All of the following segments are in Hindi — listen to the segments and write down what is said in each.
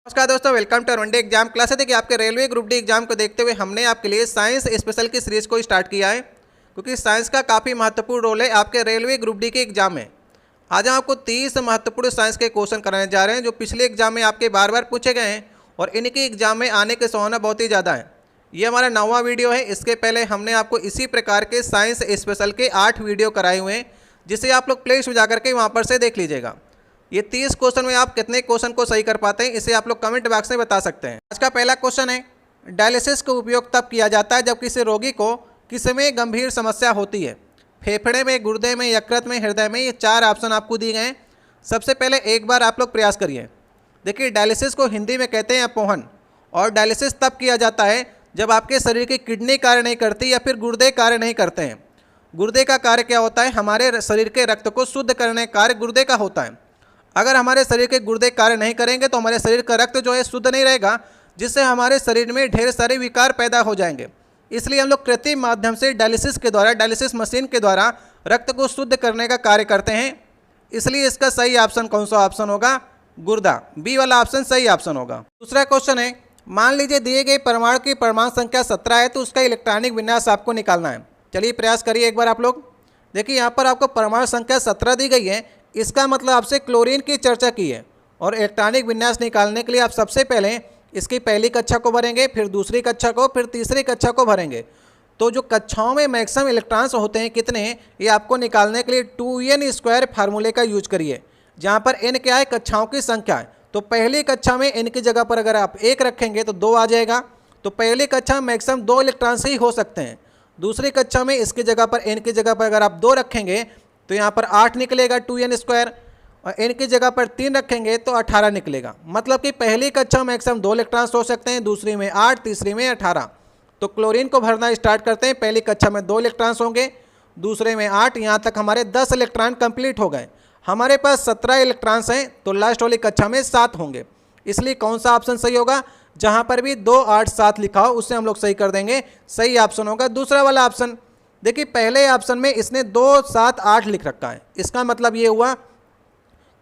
नमस्कार दोस्तों, welcome to one day exam class है। देखिए, आपके रेलवे ग्रुप डी एग्जाम को देखते हुए हमने आपके लिए साइंस स्पेशल की सीरीज को स्टार्ट किया है, क्योंकि साइंस का काफ़ी महत्वपूर्ण रोल है आपके रेलवे ग्रुप डी के एग्जाम में। आज हम आपको 30 महत्वपूर्ण साइंस के क्वेश्चन कराने जा रहे हैं, जो पिछले एग्जाम में आपके बार बार पूछे गए हैं और इनके एग्जाम में आने की संभावना बहुत ही ज़्यादा है। ये हमारा 9वां वीडियो है। इसके पहले हमने आपको इसी प्रकार के साइंस स्पेशल के 8 वीडियो कराए हुए हैं, जिसे आप लोग प्ले लिस्ट में जाकर के वहाँ पर से देख लीजिएगा। ये 30 क्वेश्चन में आप कितने क्वेश्चन को सही कर पाते हैं, इसे आप लोग कमेंट बॉक्स में बता सकते हैं। आज का पहला क्वेश्चन है, डायलिसिस का उपयोग तब किया जाता है जब किसी रोगी को किसी में गंभीर समस्या होती है। फेफड़े में, गुर्दे में, यकृत में, हृदय में। ये 4 ऑप्शन आपको दिए गए हैं। सबसे पहले एक बार आप लोग प्रयास करिए। देखिए, डायलिसिस को हिंदी में कहते हैं अपोहन, और डायलिसिस तब किया जाता है जब आपके शरीर की किडनी कार्य नहीं करती या फिर गुर्दे कार्य नहीं करते हैं। गुर्दे का कार्य क्या होता है? हमारे शरीर के रक्त को शुद्ध करने का कार्य गुर्दे का होता है। अगर हमारे शरीर के गुर्दे कार्य नहीं करेंगे तो हमारे शरीर का रक्त जो है शुद्ध नहीं रहेगा, जिससे हमारे शरीर में ढेर सारे विकार पैदा हो जाएंगे। इसलिए हम लोग कृत्रिम माध्यम से डायलिसिस के द्वारा, डायलिसिस मशीन के द्वारा रक्त को शुद्ध करने का कार्य करते हैं। इसलिए इसका सही ऑप्शन कौन सा ऑप्शन होगा? गुर्दा, बी वाला ऑप्शन सही ऑप्शन होगा। दूसरा क्वेश्चन है, मान लीजिए दिए गए परमाणु की परमाणु संख्या 17 है, तो उसका इलेक्ट्रॉनिक विन्यास आपको निकालना है। चलिए प्रयास करिए एक बार आप लोग। देखिए, यहाँ पर आपको परमाणु संख्या 17 दी गई है, इसका मतलब आपसे क्लोरीन की चर्चा की है। और इलेक्ट्रॉनिक विन्यास निकालने के लिए आप सबसे पहले इसकी पहली कक्षा को भरेंगे, फिर दूसरी कक्षा को, फिर तीसरी कक्षा को भरेंगे। तो जो कक्षाओं में मैक्सिमम इलेक्ट्रॉन्स होते हैं कितने, ये आपको निकालने के लिए 2n² फार्मूले का यूज करिए, जहाँ पर n क्या है? कक्षाओं की संख्या है। तो पहली कक्षा में n की जगह पर अगर आप 1 रखेंगे तो 2 आ जाएगा। तो पहली कक्षा में मैक्सिमम 2 इलेक्ट्रॉन्स ही हो सकते हैं। दूसरी कक्षा में इसकी जगह पर, n की जगह पर अगर आप 2 रखेंगे तो यहाँ पर 8 निकलेगा 2n², और n की जगह पर 3 रखेंगे तो 18 निकलेगा। मतलब कि पहली कक्षा में मैक्सिमम 2 इलेक्ट्रॉन्स हो सकते हैं, दूसरी में 8, तीसरी में 18। तो क्लोरीन को भरना स्टार्ट करते हैं। पहली कक्षा में 2 इलेक्ट्रॉन्स होंगे, दूसरे में 8, यहाँ तक हमारे 10 इलेक्ट्रॉन कंप्लीट हो गए। हमारे पास 17 इलेक्ट्रॉन्स हैं, तो लास्ट वाली कक्षा में 7 होंगे। इसलिए कौन सा ऑप्शन सही होगा? जहाँ पर भी 2, 8, 7 लिखा हो उससे हम लोग सही कर देंगे। सही ऑप्शन होगा दूसरा वाला ऑप्शन। देखिए, पहले ऑप्शन में इसने 2, 7, 8 लिख रखा है। इसका मतलब ये हुआ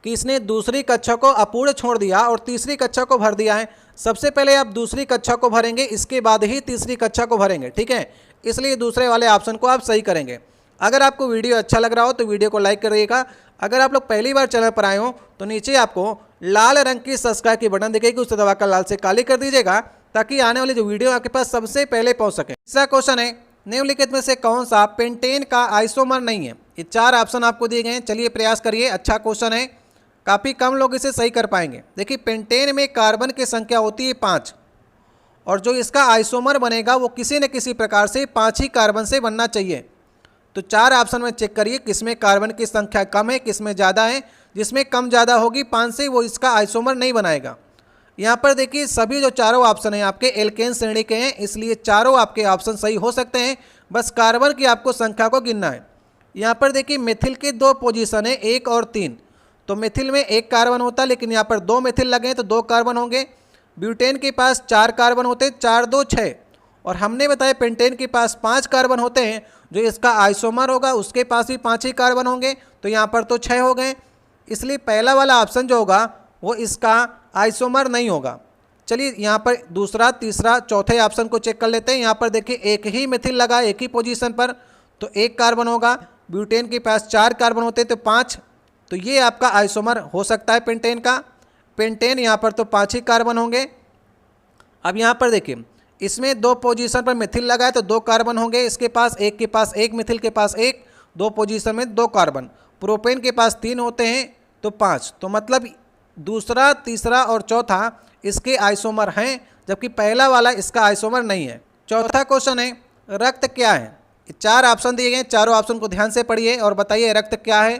कि इसने दूसरी कक्षा को अपूर्ण छोड़ दिया और तीसरी कक्षा को भर दिया है। सबसे पहले आप दूसरी कक्षा को भरेंगे, इसके बाद ही तीसरी कक्षा को भरेंगे, ठीक है? इसलिए दूसरे वाले ऑप्शन को आप सही करेंगे। अगर आपको वीडियो अच्छा लग रहा हो तो वीडियो को लाइक करिएगा। अगर आप लोग पहली बार चैनल पर आए हो तो नीचे आपको लाल रंग की सब्सक्राइब की बटन दिखेगी, उसे दबाकर लाल से काली कर दीजिएगा, ताकि आने वाली जो वीडियो आपके पास सबसे पहले पहुँच सके। तीसरा क्वेश्चन है, निम्नलिखित में से कौन सा पेंटेन का आइसोमर नहीं है? ये 4 ऑप्शन आपको दिए गए हैं। चलिए प्रयास करिए। अच्छा क्वेश्चन है, काफ़ी कम लोग इसे सही कर पाएंगे। देखिए, पेंटेन में कार्बन की संख्या होती है 5, और जो इसका आइसोमर बनेगा वो किसी न किसी प्रकार से 5 ही कार्बन से बनना चाहिए। तो 4 ऑप्शन में चेक करिए, किसमें कार्बन की संख्या कम है, किसमें ज़्यादा है। जिसमें कम ज़्यादा होगी 5 से, वो इसका आइसोमर नहीं बनाएगा। यहाँ पर देखिए, सभी जो चारों ऑप्शन हैं आपके एल्केन श्रेणी के हैं, इसलिए चारों आपके ऑप्शन सही हो सकते हैं। बस कार्बन की आपको संख्या को गिनना है। यहाँ पर देखिए, मिथिल की 2 पोजीशन है, 1 और 3। तो मिथिल में 1 कार्बन होता है, लेकिन यहाँ पर 2 मिथिल लगे हैं तो 2 कार्बन होंगे। ब्यूटेन के पास 4 कार्बन होते हैं, 4, 2, 6। और हमने बताया पेंटेन के पास 5 कार्बन होते हैं, जो इसका आइसोमर होगा उसके पास भी 5 ही कार्बन होंगे। तो यहाँ पर तो 6 हो गए। इसलिए पहला वाला ऑप्शन जो होगा वो इसका आइसोमर नहीं होगा। चलिए यहाँ पर दूसरा, तीसरा, चौथे ऑप्शन को चेक कर लेते हैं। यहाँ पर देखिए, 1 ही मिथिल लगा एक ही पोजीशन पर, तो 1 कार्बन होगा। ब्यूटेन के पास 4 कार्बन होते हैं तो 5। तो ये आपका आइसोमर हो सकता है पेंटेन का। पेंटेन यहाँ पर तो 5 ही कार्बन होंगे। अब यहाँ पर देखिए, इसमें 2 पोजीशन पर मिथिल लगा है तो 2 कार्बन होंगे। इसके पास 1 के पास 1, मिथिल के पास 1, 2 पोजीशन में 2 कार्बन। प्रोपेन के पास 3 होते हैं तो 5। तो मतलब दूसरा, तीसरा और चौथा इसके आइसोमर हैं, जबकि पहला वाला इसका आइसोमर नहीं है। चौथा क्वेश्चन है, रक्त क्या है? 4 ऑप्शन दिए गए, चारों ऑप्शन को ध्यान से पढ़िए और बताइए रक्त क्या है।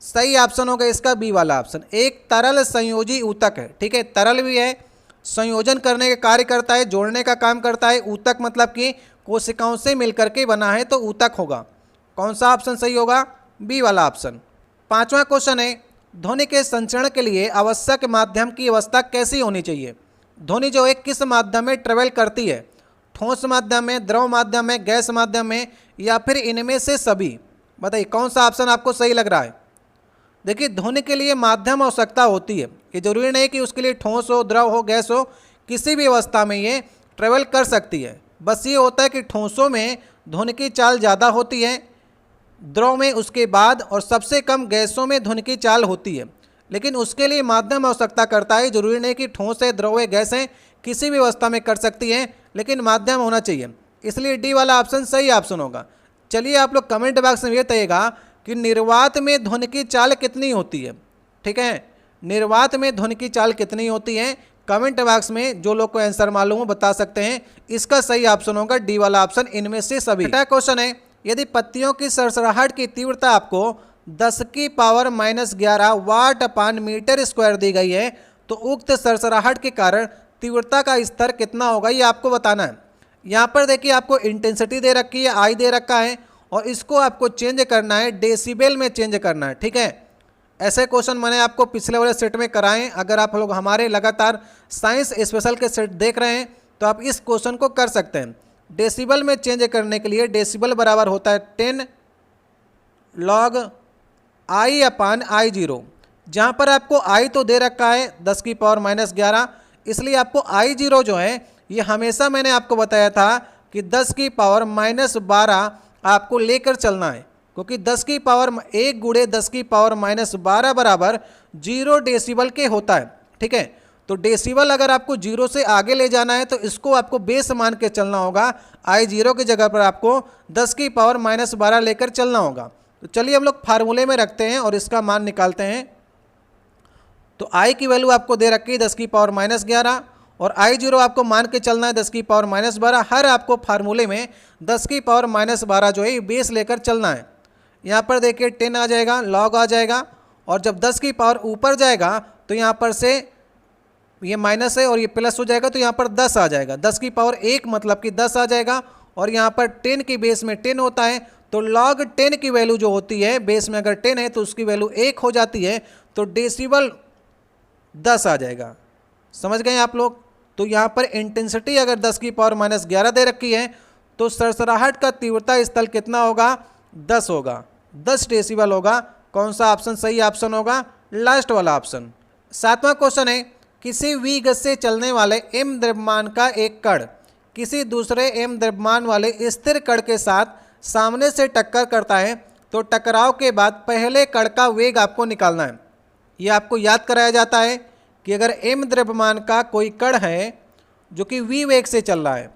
सही ऑप्शन होगा इसका बी वाला ऑप्शन। एक तरल संयोजी ऊतक है, ठीक है? तरल भी है, संयोजन करने का कार्य करता है, जोड़ने का काम करता है। ऊतक मतलब कि कोशिकाओं से मिलकर के बना है, तो ऊतक होगा। कौन सा ऑप्शन सही होगा? बी वाला ऑप्शन। 5वां क्वेश्चन है, ध्वनि के संचरण के लिए आवश्यक माध्यम की अवस्था कैसी होनी चाहिए? ध्वनि जो है किस माध्यम में ट्रेवल करती है? ठोस माध्यम में, द्रव माध्यम में, गैस माध्यम में, या फिर इनमें से सभी? बताइए कौन सा ऑप्शन आपको सही लग रहा है। देखिए धोने के लिए माध्यम आवश्यकता होती है, ये जरूरी नहीं कि उसके लिए ठोस हो, द्रव हो, गैस हो, किसी भी अवस्था में ये ट्रेवल कर सकती है। बस ये होता है कि ठोसों में ध्वनि की चाल ज़्यादा होती है, द्रव में उसके बाद, और सबसे कम गैसों में ध्वनि की चाल होती है। लेकिन उसके लिए माध्यम आवश्यकता करता है, जरूरी नहीं कि ठोस है, द्रव है, गैस है, किसी भी अवस्था में कर सकती है, लेकिन माध्यम होना चाहिए। इसलिए डी वाला ऑप्शन सही ऑप्शन होगा। चलिए आप लोग कमेंट बॉक्स में ये बताइएगा कि निर्वात में ध्वनि की चाल कितनी होती है। ठीक है, निर्वात में ध्वनि की चाल कितनी होती है, कमेंट बॉक्स में जो लोग को आंसर मालूम हो बता सकते हैं। इसका सही ऑप्शन होगा डी वाला ऑप्शन, इनमें से सभी। छठा क्वेश्चन है, यदि पत्तियों की सरसराहट की तीव्रता आपको 10⁻⁻11 वाट अपान मीटर स्क्वायर दी गई है, तो उक्त सरसराहट के कारण तीव्रता का स्तर कितना होगा, ये आपको बताना है। यहाँ पर देखिए आपको इंटेंसिटी दे रखी है, आई दे रखा है, और इसको आपको चेंज करना है, डेसिबल में चेंज करना है। ठीक है, ऐसे क्वेश्चन मैंने आपको पिछले वाले सेट में कराए। अगर आप लोग हमारे लगातार साइंस स्पेशल के सेट देख रहे हैं तो आप इस क्वेश्चन को कर सकते हैं। डेसिबल में चेंज करने के लिए डेसिबल बराबर होता है 10 log I अपान I0। जहाँ पर आपको I तो दे रखा है 10⁻⁻11, इसलिए आपको I0 जो है ये हमेशा मैंने आपको बताया था कि 10⁻⁻12 आपको लेकर चलना है, क्योंकि 10⁻1 गुणे 10⁻⁻12 बराबर 0 डेसिबल के होता है। ठीक है, तो डेसिबल अगर आपको 0 से आगे ले जाना है तो इसको आपको बेस मान के चलना होगा। I0 की जगह पर आपको 10⁻⁻12 लेकर चलना होगा। तो चलिए हम लोग फार्मूले में रखते हैं और इसका मान निकालते हैं। तो I की वैल्यू आपको दे रखी है 10⁻11, और I0 आपको मान के चलना है 10⁻12। हर आपको फार्मूले में 10⁻12 जो है ये बेस लेकर चलना है। यहाँ पर देखिए 10 आ जाएगा, लॉग आ जाएगा, और जब 10 की पावर ऊपर जाएगा तो यहाँ पर से ये माइनस है और ये प्लस हो जाएगा, तो यहाँ पर 10 आ जाएगा। 10⁻1 मतलब कि 10 आ जाएगा, और यहाँ पर 10 की बेस में 10 होता है, तो log 10 की वैल्यू जो होती है, बेस में अगर 10 है तो उसकी वैल्यू 1 हो जाती है, तो डेसिबल 10 आ जाएगा। समझ गए आप लोग। तो यहाँ पर इंटेंसिटी अगर 10⁻⁻11 दे रखी है तो सरसराहट का तीव्रता स्थल कितना होगा, 10 होगा, 10 डेसिबल होगा। कौन सा ऑप्शन सही ऑप्शन होगा, लास्ट वाला ऑप्शन। 7वां क्वेश्चन है, किसी v गति से चलने वाले m द्रव्यमान का एक कण किसी दूसरे m द्रव्यमान वाले स्थिर कण के साथ सामने से टक्कर करता है, तो टकराव के बाद पहले कण का वेग आपको निकालना है। ये आपको याद कराया जाता है कि अगर m द्रव्यमान का कोई कण है जो कि v वेग से चल रहा है,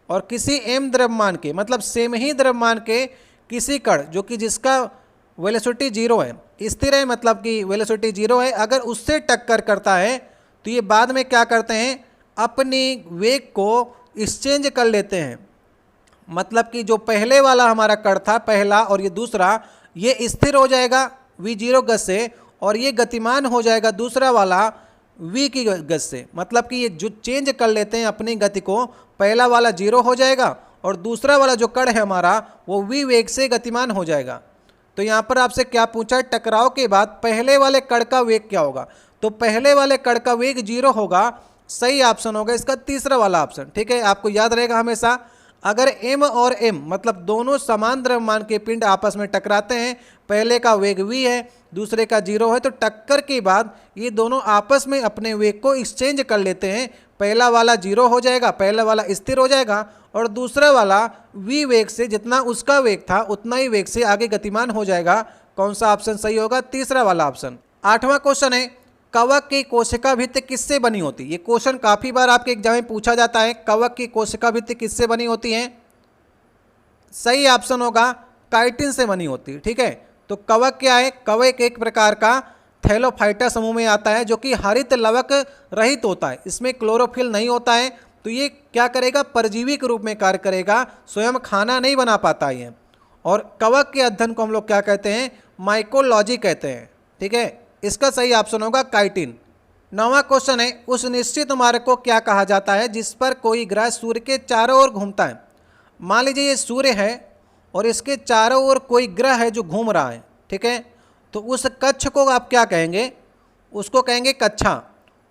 और किसी m द्रव्यमान के मतलब सेम ही द्रव्यमान के किसी कण जो कि जिसका वेलोसिटी 0 है, स्थिर है मतलब कि वेलोसिटी 0 है, अगर उससे टक्कर करता है तो ये बाद में क्या करते हैं, अपनी वेग को एक्सचेंज कर लेते हैं। मतलब कि जो पहले वाला हमारा कण था पहला और ये दूसरा, ये स्थिर हो जाएगा v0 गति से, और ये गतिमान हो जाएगा दूसरा वाला v की गति से। मतलब कि ये जो चेंज कर लेते हैं अपनी गति को, पहला वाला 0 हो जाएगा और दूसरा वाला जो कण है हमारा वो v वेग से गतिमान हो जाएगा। तो यहाँ पर आपसे क्या पूछा है, टकराव के बाद पहले वाले कण का वेग क्या होगा, तो पहले वाले कण का वेग 0 होगा। सही ऑप्शन होगा इसका तीसरा वाला ऑप्शन। ठीक है, आपको याद रहेगा हमेशा, अगर m और m मतलब दोनों समान द्रव्यमान के पिंड आपस में टकराते हैं, पहले का वेग v है दूसरे का 0 है, तो टक्कर के बाद ये दोनों आपस में अपने वेग को एक्सचेंज कर लेते हैं। पहला वाला 0 हो जाएगा, पहला वाला स्थिर हो जाएगा, और दूसरा वाला v वेग से जितना उसका वेग था उतना ही वेग से आगे गतिमान हो जाएगा। कौन सा ऑप्शन सही होगा, तीसरा वाला ऑप्शन। 8वां क्वेश्चन है, कवक की कोशिका भित्ति किससे बनी होती है। ये क्वेश्चन काफ़ी बार आपके एग्जाम में पूछा जाता है, कवक की कोशिका भित्ति किससे बनी होती है। सही ऑप्शन होगा काइटिन से बनी होती है। ठीक है, तो कवक क्या है, कवक एक प्रकार का थैलोफाइटा समूह में आता है जो कि हरित लवक रहित होता है, इसमें क्लोरोफिल नहीं होता है। तो ये क्या करेगा, परजीवी के रूप में कार्य करेगा, स्वयं खाना नहीं बना पाता है। और कवक के अध्ययन को हम लोग क्या कहते हैं, माइकोलॉजी कहते हैं। ठीक है, इसका सही ऑप्शन होगा काइटिन। 9वां क्वेश्चन है, उस निश्चित मार्ग को क्या कहा जाता है जिस पर कोई ग्रह सूर्य के चारों ओर घूमता है। मान लीजिए ये सूर्य है और इसके चारों ओर कोई ग्रह है जो घूम रहा है। ठीक है, तो उस कक्ष को आप क्या कहेंगे, उसको कहेंगे कक्षा,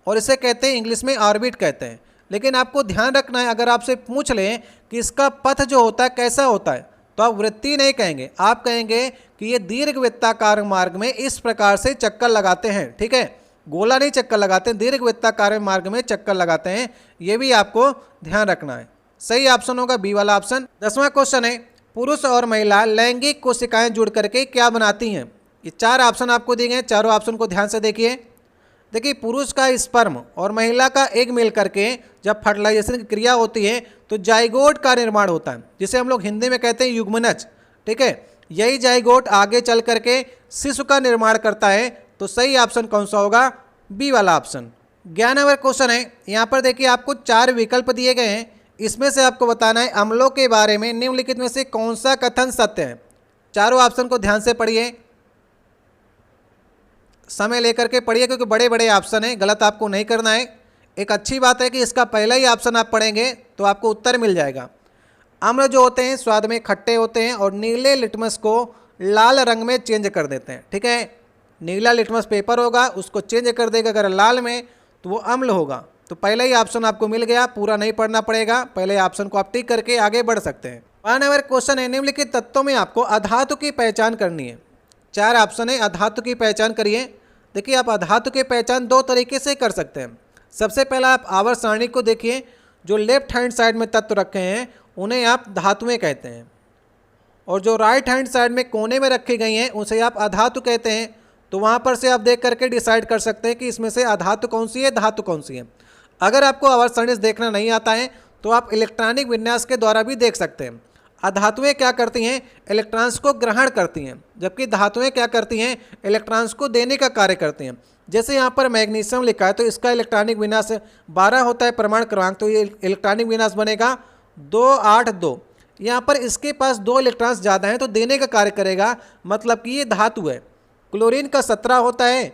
और इसे कहते हैं इंग्लिश में ऑर्बिट कहते हैं। लेकिन आपको ध्यान रखना है, अगर आपसे पूछ लें कि इसका पथ जो होता है कैसा होता है, तो आप वृत्तीय नहीं कहेंगे, आप कहेंगे कि ये दीर्घवृत्ताकार मार्ग में इस प्रकार से चक्कर लगाते हैं। ठीक है, गोला नहीं चक्कर लगाते हैं, दीर्घवृत्ताकार मार्ग में चक्कर लगाते हैं, ये भी आपको ध्यान रखना है। सही ऑप्शन होगा बी वाला ऑप्शन। 10वां क्वेश्चन है, पुरुष और महिला लैंगिक कोशिकाएं जुड़ करके क्या बनाती हैं? ये 4 ऑप्शन आपको दिए गए हैं, चारों ऑप्शन को ध्यान से देखिए। देखिए, पुरुष का स्पर्म और महिला का एग मिल करके जब फर्टिलाइजेशन की क्रिया होती है तो जाइगोट का निर्माण होता है, जिसे हम लोग हिंदी में कहते हैं युग्मनज। ठीक है, यही जाइगोट आगे चल करके शिशु का निर्माण करता है। तो सही ऑप्शन कौन सा होगा? बी वाला ऑप्शन। 11 नंबर क्वेश्चन है, यहाँ पर देखिए आपको 4 विकल्प दिए गए हैं, इसमें से आपको बताना है अम्लों के बारे में निम्नलिखित में से कौन सा कथन सत्य है। चारों ऑप्शन को ध्यान से पढ़िए, समय लेकर के पढ़िए, क्योंकि बड़े बड़े ऑप्शन हैं, गलत आपको नहीं करना है। एक अच्छी बात है कि इसका पहला ही ऑप्शन आप पढ़ेंगे तो आपको उत्तर मिल जाएगा। अम्ल जो होते हैं स्वाद में खट्टे होते हैं और नीले लिटमस को लाल रंग में चेंज कर देते हैं। ठीक है, नीला लिटमस पेपर होगा, उसको चेंज कर देगा अगर लाल में तो वो अम्ल होगा। तो पहला ही ऑप्शन आपको मिल गया, पूरा नहीं पढ़ना पड़ेगा, पहले ऑप्शन को आप टिक करके आगे बढ़ सकते हैं। 12 नंबर क्वेश्चन है, निम्नलिखित तत्वों में आपको अधातु की पहचान करनी है। 4 ऑप्शन है, अधातु की पहचान करिए। देखिए, आप अधातु की पहचान 2 तरीके से कर सकते हैं। सबसे पहला आप आवर्त सारणी को देखिए, जो लेफ्ट हैंड साइड में तत्व रखे हैं उन्हें आप धातुएं कहते हैं, और जो राइट हैंड साइड में कोने में रखी गई हैं उसे आप अधातु कहते हैं। तो वहाँ पर से आप देख करके डिसाइड कर सकते हैं कि इसमें से अधातु कौन सी है, धातु कौन सी है। अगर आपको आवर्त सारणी देखना नहीं आता है तो आप इलेक्ट्रॉनिक विन्यास के द्वारा भी देख सकते हैं। अधातुएं क्या करती हैं? इलेक्ट्रॉन्स को ग्रहण करती हैं, जबकि धातुएं क्या करती हैं? इलेक्ट्रॉन्स को देने का कार्य करती हैं। जैसे यहाँ पर मैग्नीशियम लिखा है तो इसका इलेक्ट्रॉनिक विन्यास 12 होता है परमाणु क्रमांक, तो ये इलेक्ट्रॉनिक विन्यास बनेगा 282। यहाँ पर इसके पास 2 इलेक्ट्रॉन्स ज़्यादा हैं तो देने का कार्य करेगा, मतलब कि ये धातु है। क्लोरीन का 17 होता है,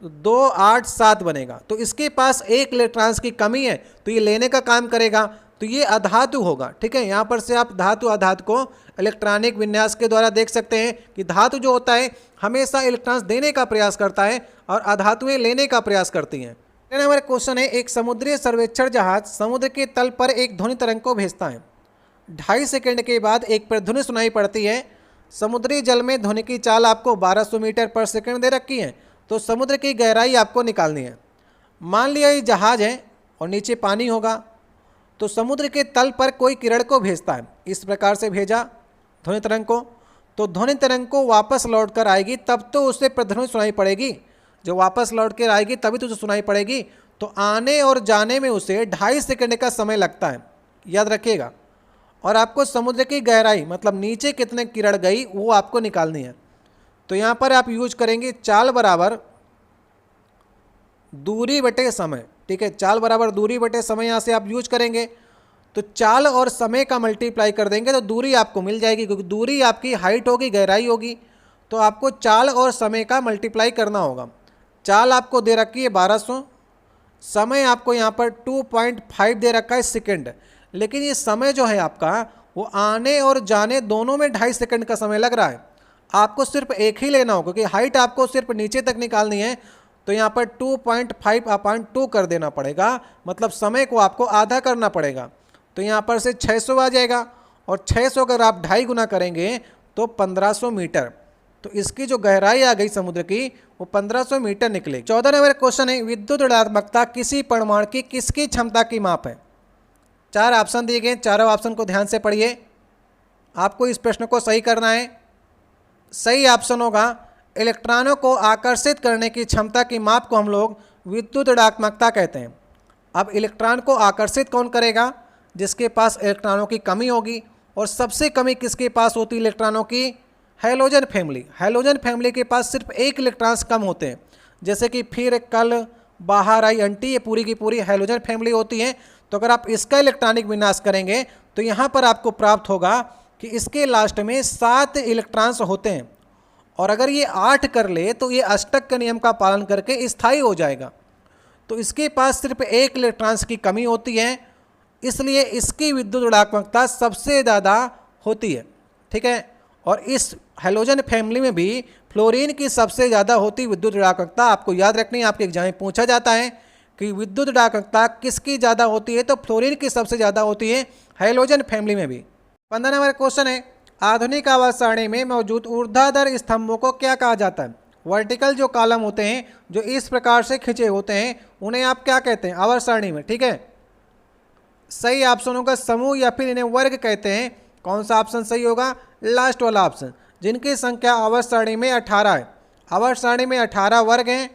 287 बनेगा, तो इसके पास 1 इलेक्ट्रॉन्स की कमी है तो ये लेने का काम करेगा, तो ये अधातु होगा। ठीक है, यहाँ पर से आप धातु अधातु को इलेक्ट्रॉनिक विन्यास के द्वारा देख सकते हैं कि धातु जो होता है हमेशा इलेक्ट्रॉन्स देने का प्रयास करता है और अधातुएं लेने का प्रयास करती हैं। नंबर क्वेश्चन है, एक समुद्री सर्वेक्षण जहाज समुद्र के तल पर एक ध्वनि तरंग को भेजता है। 2.5 सेकंड के बाद एक प्रतिध्वनि सुनाई पड़ती है। समुद्री जल में ध्वनि की चाल आपको 1200 मीटर पर सेकंड दे रखी है, तो समुद्र की गहराई आपको निकालनी है। मान लिया ये जहाज है और नीचे पानी होगा, तो समुद्र के तल पर कोई किरण को भेजता है, इस प्रकार से भेजा ध्वनि तरंग को, तो ध्वनि तरंग को वापस लौट कर आएगी तब तो उसे प्रतिध्वनि सुनाई पड़ेगी। जो वापस लौट कर आएगी तभी तो उसे सुनाई पड़ेगी। तो आने और जाने में उसे 2.5 सेकंड का समय लगता है, याद रखिएगा। और आपको समुद्र की गहराई मतलब नीचे कितने किरण गई वो आपको निकालनी है। तो यहाँ पर आप यूज करेंगे चाल बराबर दूरी बटे समय। ठीक है, चाल बराबर दूरी बटे समय यहाँ से आप यूज करेंगे, तो चाल और समय का मल्टीप्लाई कर देंगे तो दूरी आपको मिल जाएगी, क्योंकि दूरी आपकी हाइट होगी, गहराई होगी, तो आपको चाल और समय का मल्टीप्लाई करना होगा। चाल आपको दे रखी है 1200, समय आपको यहाँ पर 2.5 दे रखा है सेकंड, लेकिन ये समय जो है आपका वो आने और जाने दोनों में 2.5 सेकंड का समय लग रहा है। आपको सिर्फ एक ही लेना होगा, क्योंकि हाइट आपको सिर्फ नीचे तक निकालनी है, तो यहाँ पर 2.5/2 कर देना पड़ेगा, मतलब समय को आपको आधा करना पड़ेगा। तो यहाँ पर से 600 आ जाएगा, और 600 अगर आप 2.5 गुना करेंगे तो 1500 मीटर। तो इसकी जो गहराई आ गई समुद्र की वो 1500 मीटर निकलेगी। 14 नंबर क्वेश्चन है, विद्युत ऋणात्मकता किसी परमाणु की किसकी क्षमता की माप है? 4 ऑप्शन दिए गए, चारों ऑप्शन को ध्यान से पढ़िए, आपको इस प्रश्न को सही करना है। सही ऑप्शन होगा इलेक्ट्रॉनों को आकर्षित करने की क्षमता की माप को हम लोग विद्युत ऋणात्मकता कहते हैं। अब इलेक्ट्रॉन को आकर्षित कौन करेगा? जिसके पास इलेक्ट्रॉनों की कमी होगी, और सबसे कमी किसके पास होती है इलेक्ट्रॉनों की? Halogen family. हैलोजन फैमिली के पास सिर्फ 1 इलेक्ट्रॉन्स कम होते हैं, जैसे कि फिर कल बाहर आई अंटी, ये पूरी की पूरी हैलोजन फैमिली होती है। तो अगर आप इसका इलेक्ट्रॉनिक विन्यास करेंगे तो यहाँ पर आपको प्राप्त होगा कि इसके लास्ट में 7 इलेक्ट्रॉन्स होते हैं, और अगर ये 8 कर ले तो ये अष्टक के नियम का पालन करके स्थायी हो जाएगा। तो इसके पास सिर्फ 1 इलेक्ट्रॉन्स की कमी होती है, इसलिए इसकी विद्युत ऋणात्मकता सबसे ज़्यादा होती है। ठीक है, और इस हैलोजन फैमिली में भी फ्लोरीन की सबसे ज़्यादा होती विद्युत ऋणात्मकता। आपको याद रखनी है, आपके एग्जाम में पूछा जाता है कि विद्युत ऋणात्मकता किसकी ज़्यादा होती है, तो फ्लोरीन की सबसे ज़्यादा होती है हैलोजन फैमिली में भी। 15 नंबर क्वेश्चन है, आधुनिक आवर्त सारणी में मौजूद ऊर्ध्वाधर स्तंभों को क्या कहा जाता है? वर्टिकल जो कॉलम होते हैं जो इस प्रकार से खिंचे होते हैं उन्हें आप क्या कहते हैं आवर्त सारणी में? ठीक है, सही ऑप्शनों का समूह या फिर इन्हें वर्ग कहते हैं। कौन सा ऑप्शन सही होगा? लास्ट वाला ऑप्शन, जिनकी संख्या आवर्त सारणी में 18 है। आवर्त सारणी में 18 वर्ग हैं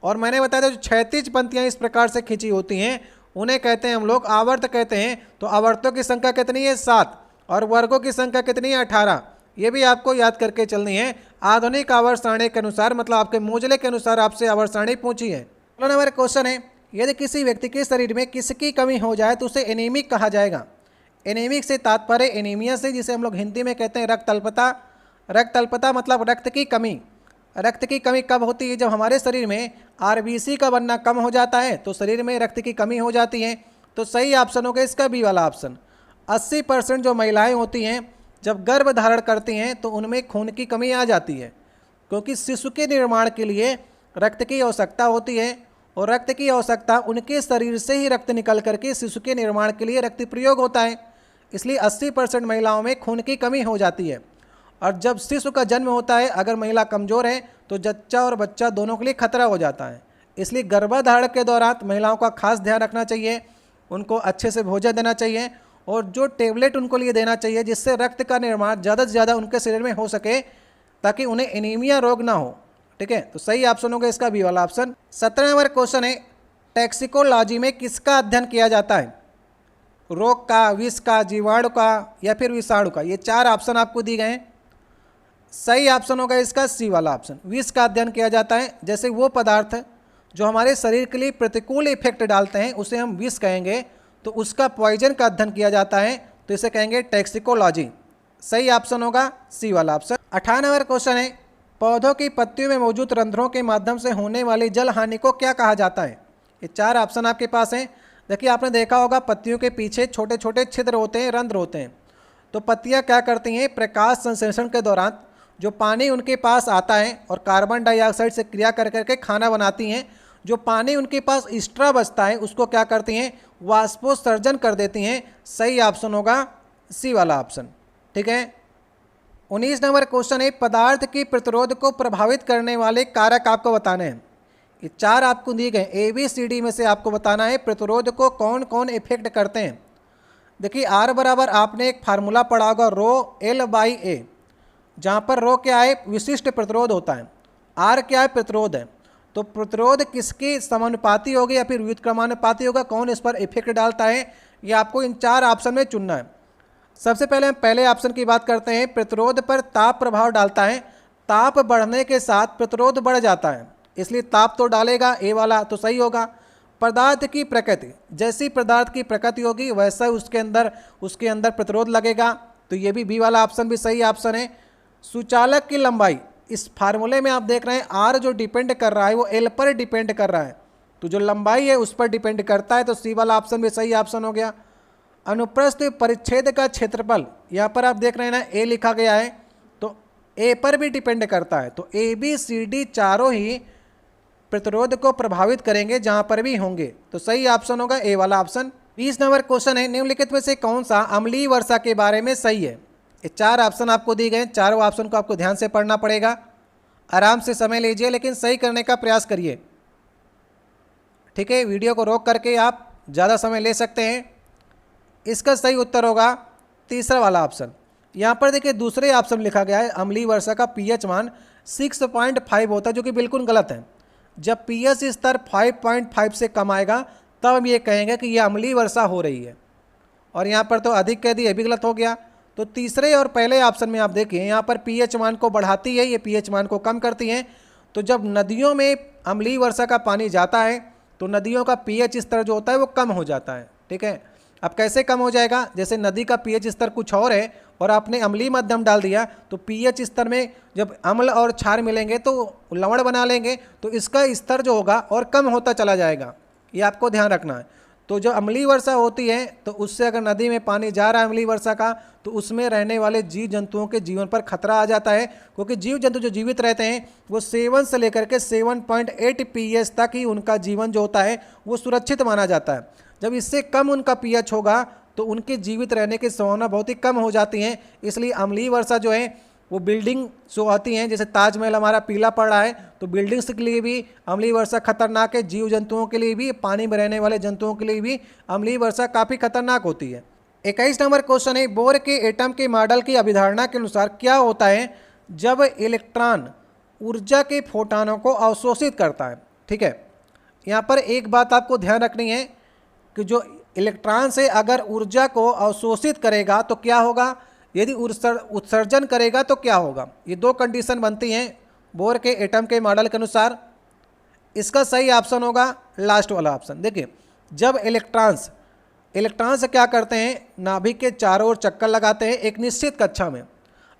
और मैंने बताया था जो क्षैतिज पंक्तियाँ इस प्रकार से खिंची होती हैं उन्हें कहते हैं हम लोग आवर्त कहते हैं। तो आवर्तों की संख्या कितनी है? 7 और वर्गों की संख्या कितनी है? 18। ये भी आपको याद करके चलनी है। आधुनिक आवर्त सारणी के अनुसार मतलब आपके मोजले के अनुसार आपसे आवर्त सारणी पूछी है। अगला नंबर क्वेश्चन है, यदि किसी व्यक्ति के शरीर में किसकी कमी हो जाए तो उसे एनीमिक कहा जाएगा। एनीमिक से तात्पर्य एनीमिया से, जिसे हम लोग हिंदी में कहते हैं रक्त अल्पता। रक्त अल्पता मतलब रक्त की कमी। रक्त की कमी कब होती है? जब हमारे शरीर में आरबीसी का बनना कम हो जाता है तो शरीर में रक्त की कमी हो जाती है। तो सही ऑप्शन होगा इसका बी वाला ऑप्शन। 80% जो महिलाएं होती हैं जब गर्भ धारण करती हैं तो उनमें खून की कमी आ जाती है, क्योंकि शिशु के निर्माण के लिए रक्त की आवश्यकता होती है और रक्त की आवश्यकता उनके शरीर से ही रक्त निकल करके शिशु के निर्माण के लिए रक्त प्रयोग होता है। इसलिए 80% महिलाओं में खून की कमी हो जाती है। और जब शिशु का जन्म होता है अगर महिला कमज़ोर है तो जच्चा और बच्चा दोनों के लिए खतरा हो जाता है। इसलिए गर्भाधारण के दौरान महिलाओं का खास ध्यान रखना चाहिए, उनको अच्छे से भोजन देना चाहिए और जो टेबलेट उनको लिए देना चाहिए जिससे रक्त का निर्माण ज़्यादा से ज़्यादा उनके शरीर में हो सके ताकि उन्हें एनीमिया रोग ना हो। ठीक है, तो सही ऑप्शन होगा इसका बी वाला ऑप्शन। 17 नंबर क्वेश्चन है, टैक्सिकोलॉजी में किसका अध्ययन किया जाता है? रोग का, विष का, जीवाणु का या फिर विषाणु का? ये 4 ऑप्शन आपको दिए गए हैं। सही ऑप्शन होगा इसका सी वाला ऑप्शन। विष का अध्ययन किया जाता है। जैसे वो पदार्थ जो हमारे शरीर के लिए प्रतिकूल इफेक्ट डालते हैं उसे हम विष कहेंगे, तो उसका पॉइजन का अध्ययन किया जाता है तो इसे कहेंगे टैक्सिकोलॉजी। सही ऑप्शन होगा सी वाला ऑप्शन। 18 नंबर क्वेश्चन है, पौधों की पत्तियों में मौजूद रंध्रों के माध्यम से होने वाली जल हानि को क्या कहा जाता है? ये 4 ऑप्शन आपके पास हैं। देखिए आपने देखा होगा पत्तियों के पीछे छोटे छोटे छिद्र होते हैं, रंध्र होते हैं। तो पत्तियां क्या करती हैं? प्रकाश संश्लेषण के दौरान जो पानी उनके पास आता है और कार्बन डाइऑक्साइड से क्रिया कर करके खाना बनाती हैं, जो पानी उनके पास एक्स्ट्रा बचता है उसको क्या करती हैं? वाष्पोत्सर्जन कर देती हैं। सही ऑप्शन होगा सी वाला ऑप्शन। ठीक है, 19 नंबर क्वेश्चन है, पदार्थ की प्रतिरोध को प्रभावित करने वाले कारक आपको बताने हैं। ये 4 आपको दिए गए, ABCD में से आपको बताना है प्रतिरोध को कौन कौन इफेक्ट करते हैं। देखिए R बराबर आपने एक फार्मूला पढ़ा होगा रो L/A, जहाँ पर रो क्या है? विशिष्ट प्रतिरोध होता है। R क्या है? प्रतिरोध है। तो प्रतिरोध किसके समानुपाती होगी या फिर व्युत्क्रमानुपाती होगा? कौन इस पर इफेक्ट डालता है? ये आपको इन 4 ऑप्शन में चुनना है। सबसे पहले हम पहले ऑप्शन की बात करते हैं। प्रतिरोध पर ताप प्रभाव डालता है। ताप बढ़ने के साथ प्रतिरोध बढ़ जाता है, इसलिए ताप तो डालेगा, ए वाला तो सही होगा। पदार्थ की प्रकृति, जैसी पदार्थ की प्रकृति होगी वैसा उसके अंदर प्रतिरोध लगेगा, तो ये भी बी वाला ऑप्शन भी सही ऑप्शन है। सुचालक की लंबाई, इस फार्मूले में आप देख रहे हैं आर जो डिपेंड कर रहा है वो एल पर डिपेंड कर रहा है, तो जो लंबाई है उस पर डिपेंड करता है, तो सी वाला ऑप्शन भी सही ऑप्शन हो गया। अनुप्रस्थ परिच्छेद का क्षेत्रफल, यहाँ पर आप देख रहे हैं ना ए लिखा गया है, तो ए पर भी डिपेंड करता है, तो ABCD चारों ही प्रतिरोध को प्रभावित करेंगे जहाँ पर भी होंगे, तो सही ऑप्शन होगा ए वाला ऑप्शन। 20 नंबर क्वेश्चन है, निम्नलिखित में से कौन सा अम्लीय वर्षा के बारे में सही है? ये 4 ऑप्शन आपको दिए गए, चारों ऑप्शन को आपको ध्यान से पढ़ना पड़ेगा, आराम से समय लीजिए लेकिन सही करने का प्रयास करिए। ठीक है, वीडियो को रोक करके आप ज़्यादा समय ले सकते हैं। इसका सही उत्तर होगा तीसरा वाला ऑप्शन। यहाँ पर देखिए दूसरे ऑप्शन लिखा गया है अम्लीय वर्षा का pH मान 6.5 होता है, जो कि बिल्कुल गलत है। जब pH स्तर 5.5 से कम आएगा तब हम ये कहेंगे कि यह अम्लीय वर्षा हो रही है, और यहाँ पर तो अधिक कह दी, ये भी गलत हो गया। तो तीसरे और पहले ऑप्शन में आप देखिए यहाँ पर pH मान को बढ़ाती है, ये pH मान को कम करती हैं। तो जब नदियों में अम्लीय वर्षा का पानी जाता है तो नदियों का pH स्तर जो होता है वो कम हो जाता है। ठीक है, अब कैसे कम हो जाएगा? जैसे नदी का pH स्तर कुछ और है और आपने अम्लीय माध्यम डाल दिया, तो pH स्तर में जब अम्ल और क्षार मिलेंगे तो लवण बना लेंगे, तो इसका स्तर जो होगा और कम होता चला जाएगा, ये आपको ध्यान रखना है। तो जो अम्लीय वर्षा होती है तो उससे अगर नदी में पानी जा रहा है अम्लीय वर्षा का, तो उसमें रहने वाले जीव जंतुओं के जीवन पर खतरा आ जाता है, क्योंकि जीव जंतु जो जीवित रहते हैं वो 7 से लेकर के 7.8 pH तक ही उनका जीवन जो होता है वो सुरक्षित माना जाता है। जब इससे कम उनका pH होगा तो उनके जीवित रहने की संभावना बहुत ही कम हो जाती है। इसलिए अम्लीय वर्षा जो है वो बिल्डिंग जो आती हैं, जैसे ताजमहल हमारा पीला पड़ रहा है, तो बिल्डिंग्स के लिए भी अम्लीय वर्षा खतरनाक है, जीव जंतुओं के लिए भी, पानी में रहने वाले जंतुओं के लिए भी अम्लीय वर्षा काफ़ी खतरनाक होती है। 21 नंबर क्वेश्चन है, बोर के एटम के मॉडल की अवधारणा के अनुसार क्या होता है जब इलेक्ट्रॉन ऊर्जा के फोटॉनों को अवशोषित करता है। ठीक है, यहाँ पर एक बात आपको ध्यान रखनी है कि जो इलेक्ट्रॉन से अगर ऊर्जा को अवशोषित करेगा तो क्या होगा, यदि उत्सर्जन करेगा तो क्या होगा। ये दो कंडीशन बनती हैं बोर के एटम के मॉडल के अनुसार। इसका सही ऑप्शन होगा लास्ट वाला ऑप्शन। देखिए, जब इलेक्ट्रॉन्स क्या करते हैं, नाभिक के चारों ओर चक्कर लगाते हैं एक निश्चित कक्षा में।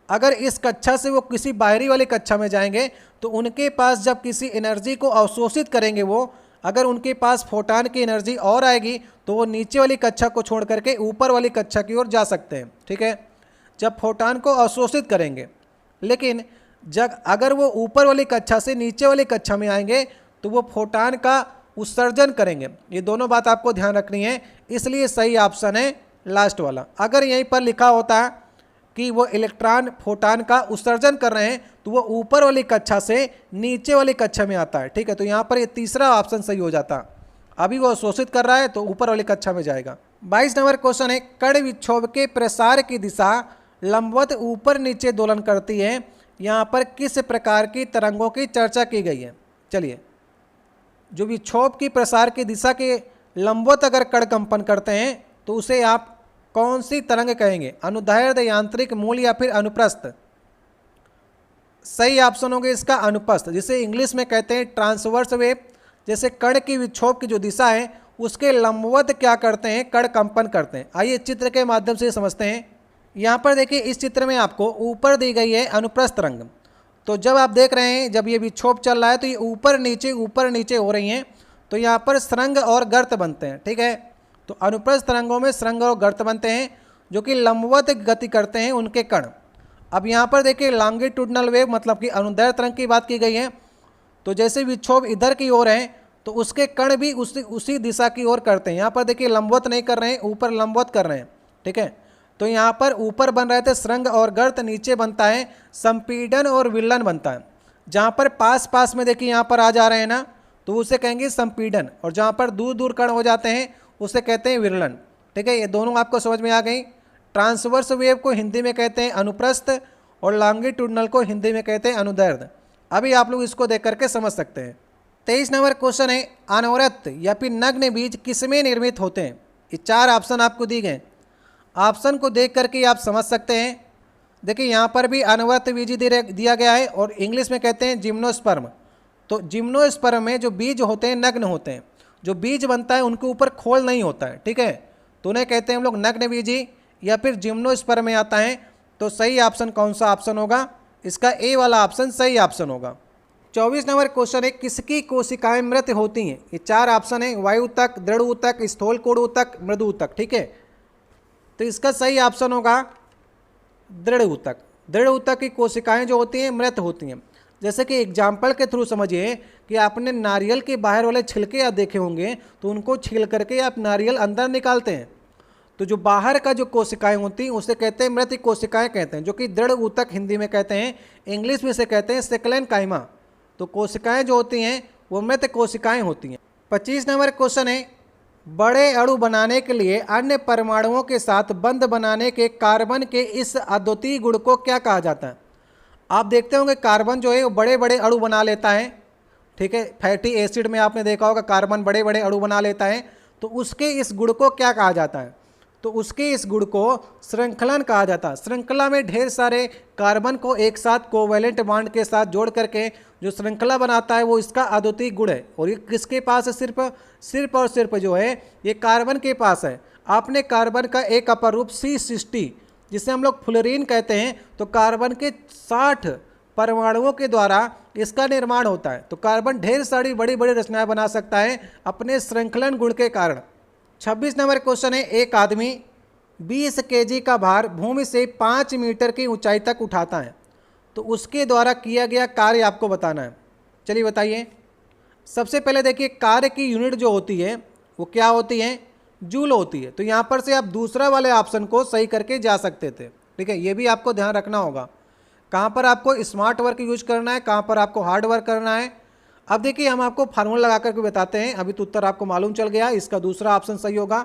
अगर इस कक्षा से वो किसी बाहरी वाली कक्षा में जाएंगे तो उनके पास जब किसी एनर्जी को अवशोषित करेंगे, वो अगर उनके पास फोटॉन की एनर्जी और आएगी तो वो नीचे वाली कक्षा को छोड़ करके ऊपर वाली कक्षा की ओर जा सकते हैं। ठीक है, जब फोटॉन को अवशोषित करेंगे। लेकिन जब अगर वो ऊपर वाली कक्षा से नीचे वाली कक्षा में आएंगे तो वो फोटॉन का उत्सर्जन करेंगे। ये दोनों बात आपको ध्यान रखनी है, इसलिए सही ऑप्शन है लास्ट वाला। अगर यहीं पर लिखा होता कि वो इलेक्ट्रॉन फोटॉन का उत्सर्जन कर रहे हैं तो वो ऊपर वाली कक्षा से नीचे वाली कक्षा में आता है। ठीक है, तो यहाँ पर ये तीसरा ऑप्शन सही हो जाता। अभी वो अवशोषित कर रहा है तो ऊपर वाली कक्षा में जाएगा। 22 नंबर क्वेश्चन है, कण विक्षोभ के प्रसार की दिशा लंबवत ऊपर नीचे दोलन करती है, यहाँ पर किस प्रकार की तरंगों की चर्चा की गई है। चलिए, जो विक्षोभ की प्रसार की दिशा के लंबवत अगर कण कंपन करते हैं तो उसे आप कौन सी तरंग कहेंगे, अनुदैर्ध्य, यांत्रिक, मूल या फिर अनुप्रस्थ। सही ऑप्शन होगा इसका अनुप्रस्थ, जिसे इंग्लिश में कहते हैं ट्रांसवर्स वेव। जैसे कण की विक्षोभ की जो दिशा है उसके लंबवत क्या करते हैं, कण कंपन करते हैं। आइए चित्र के माध्यम से समझते हैं। यहाँ पर देखिए, इस चित्र में आपको ऊपर दी गई है अनुप्रस्थ तरंग। तो जब आप देख रहे हैं जब ये विक्षोभ चल रहा है तो ये ऊपर नीचे हो रही हैं, तो यहाँ पर सुरंग और गर्त बनते हैं। ठीक है, तो अनुप्रस्थ तरंगों में सुरंग और गर्त बनते हैं जो कि लंबवत गति करते हैं उनके कण। अब यहाँ पर देखिए लॉन्गिट्यूडनल वेव मतलब कि अनुदैर्ध्य तरंग की बात की गई है। तो जैसे विक्षोभ इधर की ओर है तो उसके कण भी उसी दिशा की ओर करते हैं। यहाँ पर देखिए लंबवत नहीं कर रहे हैं, ऊपर लंबवत कर रहे हैं। ठीक है, तो यहाँ पर ऊपर बन रहे थे सुरंग और गर्त, नीचे बनता है संपीड़न और विलयन बनता है। जहाँ पर पास में देखिए यहाँ पर आ जा रहे हैं ना, तो उसे कहेंगे संपीड़न, और जहाँ पर दूर कण हो जाते हैं उसे कहते हैं विरलन। ठीक है, ये दोनों आपको समझ में आ गई। ट्रांसवर्स वेव को हिंदी में कहते हैं अनुप्रस्थ और लॉन्गिट्यूडनल को हिंदी में कहते हैं अनुदैर्ध्य। अभी आप लोग इसको देख करके समझ सकते हैं। 23 नंबर क्वेश्चन है, अनवरत या फिर नग्न बीज किसमें निर्मित होते हैं। ये 4 ऑप्शन आपको दिए गए, ऑप्शन को देख करके आप समझ सकते हैं। देखिए यहाँ पर भी अनवरत बीज दिया गया है और इंग्लिश में कहते हैं जिम्नोस्पर्म। तो जिम्नोस्पर्म में जो बीज होते हैं नग्न होते हैं, जो बीज बनता है उनके ऊपर खोल नहीं होता है। ठीक है, तो उन्हें कहते हैं हम लोग नग्न बीजी या फिर जिम्नोस्पर्म में आता है। तो सही ऑप्शन कौन सा ऑप्शन होगा, इसका ए वाला ऑप्शन सही ऑप्शन होगा। 24 नंबर क्वेश्चन है, किसकी कोशिकाएं मृत होती हैं। ये 4 ऑप्शन है, वायु ऊतक, दृढ़ ऊतक, स्थूलकोण ऊतक, मृदु ऊतक। ठीक है, तो इसका सही ऑप्शन होगा दृढ़ ऊतक। दृढ़ ऊतक की कोशिकाएं जो होती हैं मृत होती हैं। जैसे कि एग्जाम्पल के थ्रू समझिए कि आपने नारियल के बाहर वाले छिलके आप देखे होंगे, तो उनको छील करके आप नारियल अंदर निकालते हैं। तो जो बाहर का जो कोशिकाएं होती हैं उसे कहते हैं मृत कोशिकाएं कहते हैं, जो कि दृढ़ ऊतक हिंदी में कहते हैं, इंग्लिश में से कहते हैं सेकलेनकाइमा। तो कोशिकाएं जो होती हैं वो मृत कोशिकाएं होती हैं। 25 नंबर क्वेश्चन है, बड़े अणु बनाने के लिए अन्य परमाणुओं के साथ बंध बनाने के कार्बन के इस अद्वितीय गुण को क्या कहा जाता है। आप देखते होंगे कार्बन जो है वो बड़े बड़े अणु बना लेता है। ठीक है, फैटी एसिड में आपने देखा होगा कार्बन बड़े बड़े अणु बना लेता है। तो उसके इस गुण को क्या कहा जाता है, तो उसके इस गुण को श्रृंखलन कहा जाता है। श्रृंखला में ढेर सारे कार्बन को एक साथ कोवैलेंट बॉन्ड के साथ जोड़ करके जो श्रृंखला बनाता है वो इसका अद्वितीय गुण है। और ये किसके पास है, सिर्फ और सिर्फ जो है ये कार्बन के पास है। आपने कार्बन का एक अपर रूप C60 जिसे हम लोग फ्लोरीन कहते हैं, तो कार्बन के 60 परमाणुओं के द्वारा इसका निर्माण होता है। तो कार्बन ढेर सारी बड़ी बड़ी रचनाएं बना सकता है अपने श्रृंखलन गुण के कारण। 26 नंबर क्वेश्चन है, एक आदमी 20 kg का भार भूमि से 5 मीटर की ऊंचाई तक उठाता है, तो उसके द्वारा किया गया कार्य आपको बताना है। चलिए बताइए। सबसे पहले देखिए कार्य की यूनिट जो होती है वो क्या होती है, जूल होती है। तो यहाँ पर से आप दूसरा वाले ऑप्शन को सही करके जा सकते थे। ठीक है, ये भी आपको ध्यान रखना होगा कहाँ पर आपको स्मार्ट वर्क यूज करना है, कहाँ पर आपको हार्ड वर्क करना है। अब देखिए हम आपको फार्मूला लगा करके बताते हैं। अभी तो उत्तर आपको मालूम चल गया, इसका दूसरा ऑप्शन सही होगा।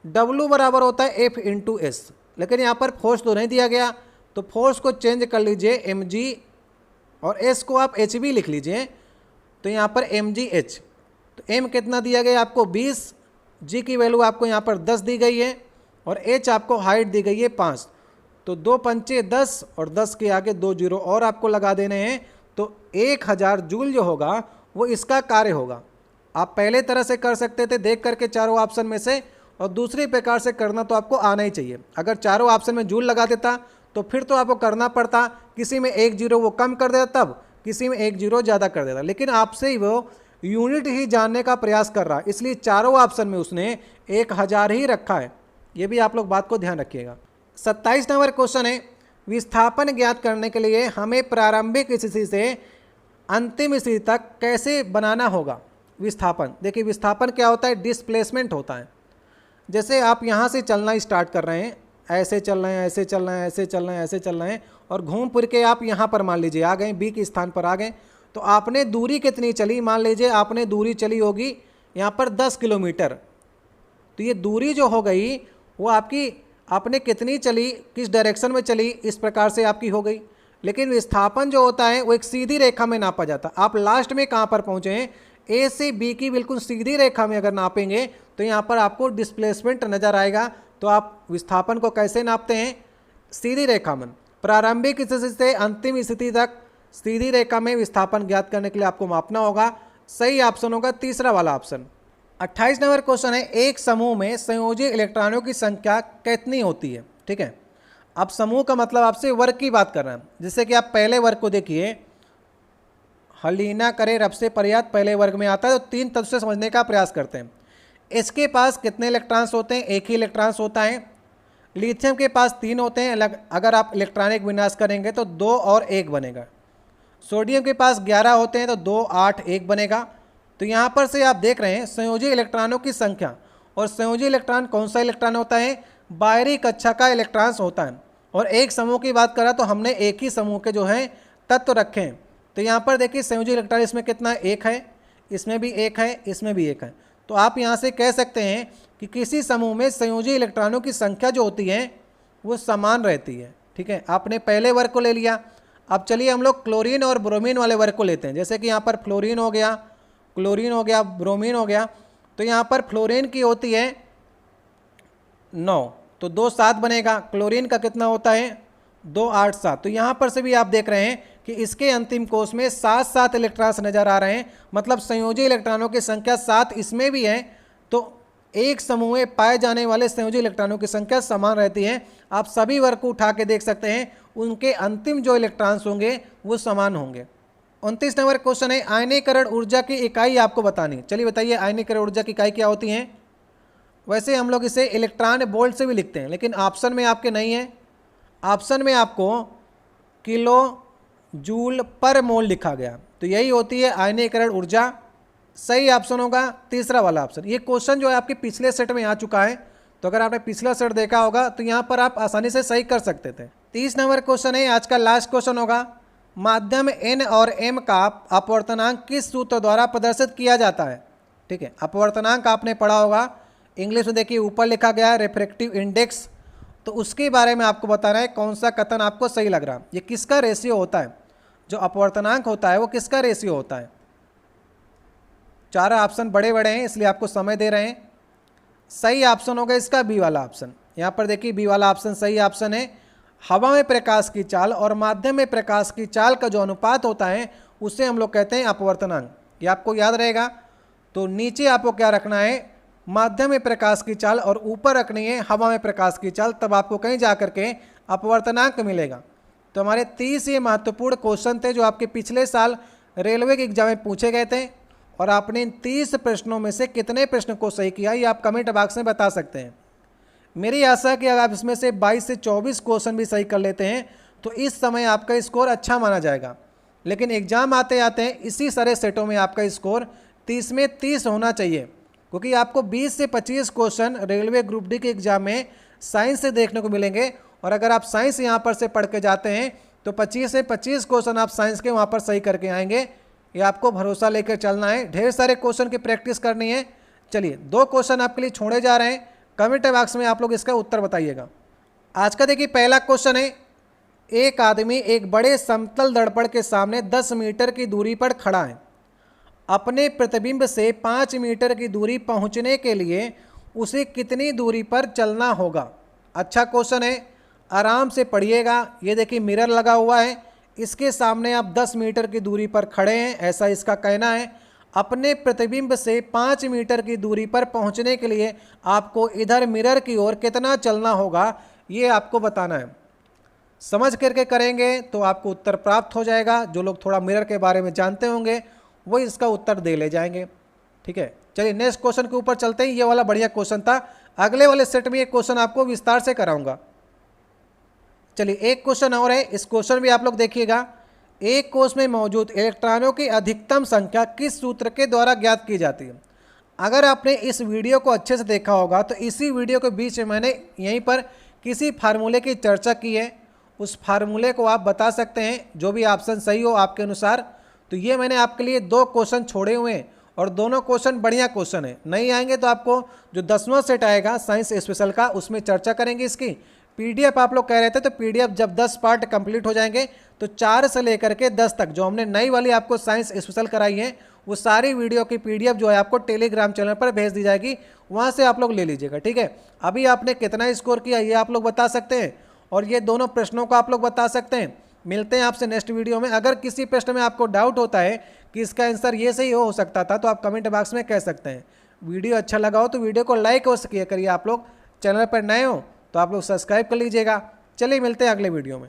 W बराबर होता है F इंटू एस, लेकिन यहाँ पर फोर्स तो नहीं दिया गया, तो फोर्स को चेंज कर लीजिए mg और s को आप h भी लिख लीजिए। तो यहाँ पर mgh, तो m कितना दिया गया आपको 20, g की वैल्यू आपको यहाँ पर 10 दी गई है और h आपको हाइट दी गई है 5। तो 2 पंचे 10 और 10 के आगे 2 जीरो और आपको लगा देने हैं। तो 1000 जूल जो होगा वो इसका कार्य होगा। आप पहले तरह से कर सकते थे देख करके चारों ऑप्शन में से, और दूसरी प्रकार से करना तो आपको आना ही चाहिए। अगर चारों ऑप्शन में जूल लगा देता तो फिर तो आपको करना पड़ता, किसी में 1 जीरो वो कम कर देता, तब किसी में 1 जीरो ज़्यादा कर देता। लेकिन आपसे ही वो यूनिट ही जानने का प्रयास कर रहा है, इसलिए चारों ऑप्शन में उसने 1000 ही रखा है। ये भी आप लोग बात को ध्यान रखिएगा। 27 नंबर क्वेश्चन है, विस्थापन ज्ञात करने के लिए हमें प्रारंभिक स्थिति से अंतिम स्थिति तक कैसे बनाना होगा। विस्थापन, देखिए विस्थापन क्या होता है, डिस्प्लेसमेंट होता है। जैसे आप यहाँ से चलना स्टार्ट कर रहे हैं, ऐसे चल रहे हैं, ऐसे चल रहे हैं, ऐसे चल रहे हैं, ऐसे चल रहे हैं, और घूम फिर के आप यहाँ पर मान लीजिए आ गए, बी के स्थान पर आ गए। तो आपने दूरी कितनी चली, मान लीजिए आपने दूरी चली होगी यहाँ पर 10 किलोमीटर। तो ये दूरी जो हो गई वो आपकी, आपने कितनी चली, किस डायरेक्शन में चली, इस प्रकार से आपकी हो गई। लेकिन विस्थापन जो होता है वो एक सीधी रेखा में नापा जाता है। आप लास्ट में कहाँ पर पहुँचे हैं, ए से बी की बिल्कुल सीधी रेखा में अगर नापेंगे तो यहाँ पर आपको डिस्प्लेसमेंट नज़र आएगा। तो आप विस्थापन को कैसे नापते हैं, सीधी रेखा में, प्रारंभिक स्थिति से अंतिम स्थिति तक सीधी रेखा में विस्थापन ज्ञात करने के लिए आपको मापना होगा। सही ऑप्शन होगा तीसरा वाला ऑप्शन। 28 नंबर क्वेश्चन है, एक समूह में संयोजी इलेक्ट्रॉनों की संख्या कितनी होती है। ठीक है, अब समूह का मतलब आपसे वर्ग की बात कर रहे हैं। जैसे कि आप पहले वर्ग को देखिए, हलीना करे रब से पर्याप्त पहले वर्ग में आता है। तो 3 तत्व से समझने का प्रयास करते हैं। इसके पास कितने इलेक्ट्रॉन्स होते हैं, एक ही इलेक्ट्रॉन्स होता है। लिथियम के पास 3 होते हैं, अगर आप इलेक्ट्रॉनिक विन्यास करेंगे तो 2 और 1 बनेगा। सोडियम के पास 11 होते हैं, तो 2 8 1 बनेगा। तो यहाँ पर से आप देख रहे हैं संयोजी इलेक्ट्रॉनों की संख्या, और संयोजी इलेक्ट्रॉन कौन सा इलेक्ट्रॉन होता है, बाहरी कक्षा का इलेक्ट्रॉन्स होता है। और एक समूह की बात करा तो हमने एक ही समूह के जो हैं तत्व रखे हैं। तो यहाँ पर देखिए संयोजी इलेक्ट्रॉन इसमें कितना, 1 है, इसमें भी 1 है, इसमें भी 1 है। तो आप यहाँ से कह सकते हैं कि किसी समूह में संयोजी इलेक्ट्रॉनों की संख्या जो होती है वो समान रहती है। ठीक है, आपने पहले वर्ग को ले लिया। अब चलिए हम लोग क्लोरीन और ब्रोमीन वाले वर्ग को लेते हैं। जैसे कि यहाँ पर फ्लोरीन हो गया, क्लोरीन हो गया, ब्रोमीन हो गया। तो यहाँ पर फ्लोरीन की होती है 9, तो 2 7 बनेगा। क्लोरीन का कितना होता है, 2 8 7। तो यहाँ पर से भी आप देख रहे हैं कि इसके अंतिम कोष में 7 7 इलेक्ट्रॉन्स नजर आ रहे हैं, मतलब संयोजी इलेक्ट्रॉनों की संख्या 7 इसमें भी है। तो एक समूह में पाए जाने वाले संयोजी इलेक्ट्रॉनों की संख्या समान रहती है। आप सभी वर्ग को उठा के देख सकते हैं, उनके अंतिम जो इलेक्ट्रॉन्स होंगे वो समान होंगे। 29 नंबर क्वेश्चन है, आयनीकरण ऊर्जा की इकाई आपको बतानी। चलिए बताइए, आयनीकरण ऊर्जा की इकाई क्या होती है। वैसे हम लोग इसे इलेक्ट्रॉन वोल्ट से भी लिखते हैं, लेकिन ऑप्शन में आपके नहीं है। ऑप्शन में आपको किलो जूल पर मोल लिखा गया, तो यही होती है आयनीकरण ऊर्जा। सही ऑप्शन होगा तीसरा वाला ऑप्शन। ये क्वेश्चन जो है आपके पिछले सेट में आ चुका है, तो अगर आपने पिछला सेट देखा होगा तो यहाँ पर आप आसानी से सही कर सकते थे। 30 नंबर क्वेश्चन है, आज का लास्ट क्वेश्चन होगा, माध्यम n और m का अपवर्तनांक किस सूत्र द्वारा प्रदर्शित किया जाता है। ठीक है, अपवर्तनांक आपने पढ़ा होगा, इंग्लिश में देखिए ऊपर लिखा गया है रिफ्रैक्टिव इंडेक्स। तो उसके बारे में आपको बताना है कौन सा कथन आपको सही लग रहा है। ये किसका रेशियो होता है, जो अपवर्तनांक होता है वो किसका रेशियो होता है। 4 ऑप्शन बड़े बड़े हैं इसलिए आपको समय दे रहे हैं। सही ऑप्शन होगा इसका बी वाला ऑप्शन। यहाँ पर देखिए बी वाला ऑप्शन सही ऑप्शन है। हवा में प्रकाश की चाल और माध्यम में प्रकाश की चाल का जो अनुपात होता है उसे हम लोग कहते हैं अपवर्तनांक। ये आपको याद रहेगा। तो नीचे आपको क्या रखना है, माध्यम में प्रकाश की चाल, और ऊपर रखनी है हवा में प्रकाश की चाल, तब आपको कहीं जा करके अपवर्तनांक मिलेगा। तो हमारे 30 ये महत्वपूर्ण क्वेश्चन थे जो आपके पिछले साल रेलवे के एग्जाम में पूछे गए थे, और आपने इन 30 प्रश्नों में से कितने प्रश्न को सही किया ये आप कमेंट बॉक्स में बता सकते हैं। मेरी आशा है कि अगर आप इसमें से 22 से 24 क्वेश्चन भी सही कर लेते हैं तो इस समय आपका स्कोर अच्छा माना जाएगा। लेकिन एग्जाम आते आते इसी सारे सेटों में आपका स्कोर 30 में 30 होना चाहिए। क्योंकि आपको 20 से 25 क्वेश्चन रेलवे ग्रुप डी के एग्जाम में साइंस से देखने को मिलेंगे। और अगर आप साइंस यहाँ पर से पढ़ के जाते हैं तो 25 से 25 क्वेश्चन आप साइंस के वहाँ पर सही करके आएंगे। ये आपको भरोसा लेकर चलना है, ढेर सारे क्वेश्चन की प्रैक्टिस करनी है। चलिए 2 क्वेश्चन आपके लिए छोड़े जा रहे हैं, कमेंट बॉक्स में आप लोग इसका उत्तर बताइएगा। आज का देखिए पहला क्वेश्चन है, एक आदमी एक बड़े समतल दर्पण के सामने 10 मीटर की दूरी पर खड़ा है। अपने प्रतिबिंब से 5 मीटर की दूरी पहुंचने के लिए उसे कितनी दूरी पर चलना होगा। अच्छा क्वेश्चन है, आराम से पढ़िएगा। ये देखिए मिरर लगा हुआ है, इसके सामने आप 10 मीटर की दूरी पर खड़े हैं, ऐसा इसका कहना है। अपने प्रतिबिंब से 5 मीटर की दूरी पर पहुंचने के लिए आपको इधर मिरर की ओर कितना चलना होगा, ये आपको बताना है। समझ करके करेंगे तो आपको उत्तर प्राप्त हो जाएगा। जो लोग थोड़ा मिरर के बारे में जानते होंगे वो इसका उत्तर दे ले जाएंगे। ठीक है, चलिए नेक्स्ट क्वेश्चन के ऊपर चलते हैं। ये वाला बढ़िया क्वेश्चन था, अगले वाले सेट में ये क्वेश्चन आपको विस्तार से कराऊंगा। चलिए एक क्वेश्चन और है, इस क्वेश्चन भी आप लोग देखिएगा। एक कोश में मौजूद इलेक्ट्रॉनों की अधिकतम संख्या किस सूत्र के द्वारा ज्ञात की जाती है। अगर आपने इस वीडियो को अच्छे से देखा होगा तो इसी वीडियो के बीच में मैंने यहीं पर किसी फार्मूले की चर्चा की है। उस फार्मूले को आप बता सकते हैं, जो भी ऑप्शन सही हो आपके अनुसार। तो ये मैंने आपके लिए 2 क्वेश्चन छोड़े हुए हैं और दोनों क्वेश्चन बढ़िया क्वेश्चन है। नहीं आएंगे तो आपको जो 10वां सेट आएगा साइंस स्पेशल का, उसमें चर्चा करेंगे इसकी। पीडीएफ आप लोग कह रहे थे, तो पीडीएफ जब 10 पार्ट कंप्लीट हो जाएंगे तो 4 से लेकर के 10 तक जो हमने नई वाली आपको साइंस स्पेशल कराई है, वो सारी वीडियो की पीडीएफ जो है आपको टेलीग्राम चैनल पर भेज दी जाएगी, वहाँ से आप लोग ले लीजिएगा। ठीक है, अभी आपने कितना स्कोर किया ये आप लोग बता सकते हैं और ये दोनों प्रश्नों को आप लोग बता सकते हैं। मिलते हैं आपसे नेक्स्ट वीडियो में। अगर किसी प्रश्न में आपको डाउट होता है कि इसका आंसर ये सही हो सकता था, तो आप कमेंट बॉक्स में कह सकते हैं। वीडियो अच्छा लगा हो तो वीडियो को लाइक अवश्य किया करिए। आप लोग चैनल पर नए हो तो आप लोग सब्सक्राइब कर लीजिएगा। चलिए मिलते हैं अगले वीडियो में।